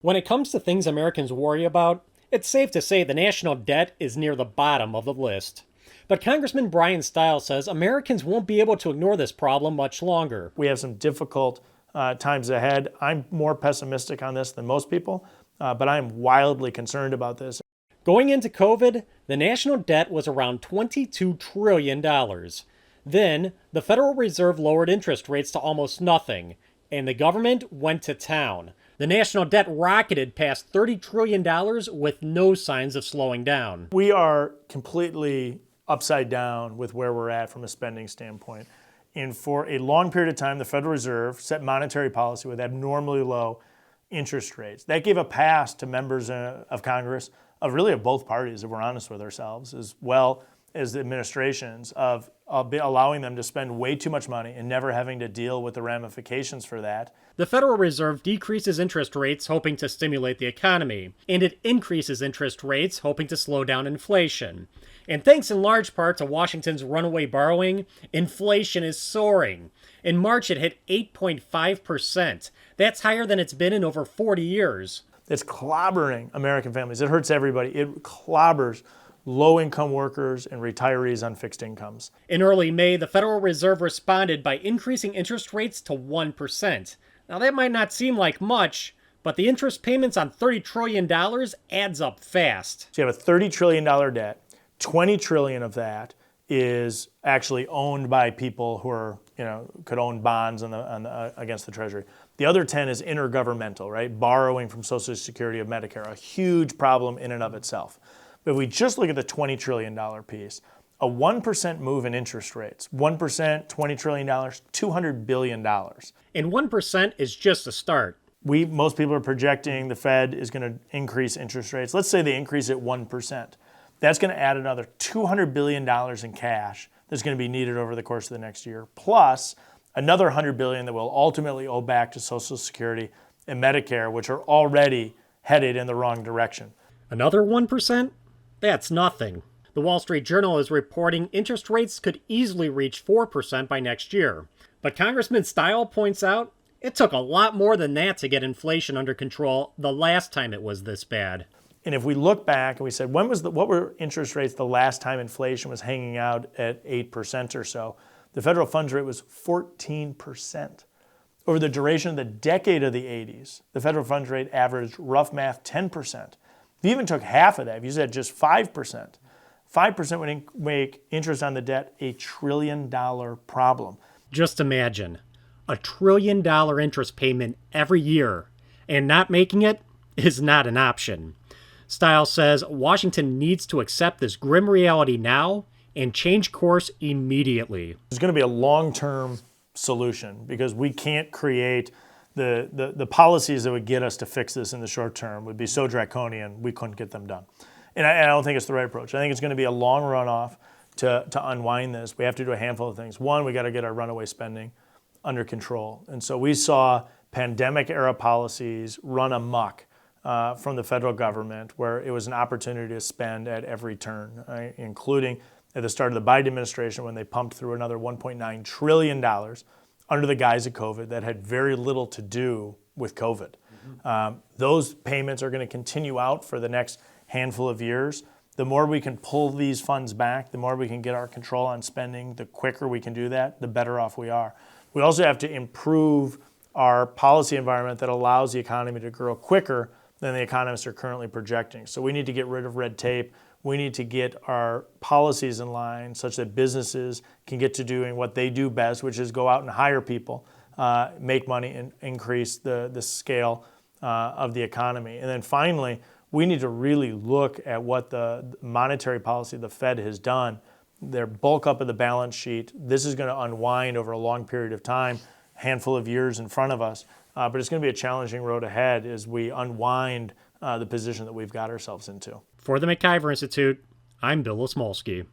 When it comes to things Americans worry about, it's safe to say the national debt is near the bottom of the list. But Congressman Bryan Steil says Americans won't be able to ignore this problem much longer. We have some difficult times ahead. I'm more pessimistic on this than most people, but I'm wildly concerned about this. Going into COVID, the national debt was around $22 trillion. Then, the Federal Reserve lowered interest rates to almost nothing, and the government went to town. The national debt rocketed past $30 trillion with no signs of slowing down. We are completely upside down with where we're at from a spending standpoint. And for a long period of time, the Federal Reserve set monetary policy with abnormally low interest rates. That gave a pass to members of Congress, of both parties, if we're honest with ourselves, as well as the administrations, of allowing them to spend way too much money and never having to deal with the ramifications for that. The Federal Reserve decreases interest rates hoping to stimulate the economy, and it increases interest rates hoping to slow down inflation. And thanks in large part to Washington's runaway borrowing, inflation is soaring. In March, it hit 8.5%. That's higher than it's been in over 40 years. It's clobbering American families. It hurts everybody. It clobbers low-income workers and retirees on fixed incomes. In early May, the Federal Reserve responded by increasing interest rates to 1%. Now, that might not seem like much, but the interest payments on $30 trillion adds up fast. So you have a $30 trillion debt. $20 trillion of that is actually owned by people who are, could own bonds against the Treasury. The other 10 is intergovernmental, right? Borrowing from Social Security of Medicare, a huge problem in and of itself. But if we just look at the $20 trillion piece, a 1% move in interest rates, 1%, $20 trillion, $200 billion. And 1% is just a start. Most people are projecting the Fed is going to increase interest rates. Let's say they increase it 1%. That's going to add another $200 billion in cash that's going to be needed over the course of the next year, plus another $100 billion that will ultimately owe back to Social Security and Medicare, which are already headed in the wrong direction. Another 1%? That's nothing. The Wall Street Journal is reporting interest rates could easily reach 4% by next year. But Congressman Steil points out it took a lot more than that to get inflation under control the last time it was this bad. And if we look back and we said, what were interest rates the last time inflation was hanging out at 8% or so? The federal funds rate was 14%. Over the duration of the decade of the 80s, the federal funds rate averaged, rough math, 10%. If you even took half of that, if you said just 5%, 5% would make interest on the debt a $1 trillion problem. Just imagine, $1 trillion interest payment every year, and not making it is not an option. Steil says Washington needs to accept this grim reality now and change course immediately. There's going to be a long-term solution because we can't create the policies that would get us to fix this in the short term would be so draconian we couldn't get them done. And I don't think it's the right approach. I think it's going to be a long runoff to unwind this. We have to do a handful of things. One, we got to get our runaway spending under control. And so we saw pandemic-era policies run amok from the federal government, where it was an opportunity to spend at every turn, right? Including at the start of the Biden administration when they pumped through another $1.9 trillion under the guise of COVID that had very little to do with COVID. Those payments are going to continue out for the next handful of years. The more we can pull these funds back, the more we can get our control on spending, the quicker we can do that, the better off we are. We also have to improve our policy environment that allows the economy to grow quicker than the economists are currently projecting. So we need to get rid of red tape. We need to get our policies in line such that businesses can get to doing what they do best, which is go out and hire people, make money, and increase the scale of the economy. And then finally, we need to really look at what the monetary policy the Fed has done. Their bulk up of the balance sheet. This is going to unwind over a long period of time, handful of years in front of us. But it's going to be a challenging road ahead as we unwind the position that we've got ourselves into. For the McIver Institute, I'm Bill Osmolsky.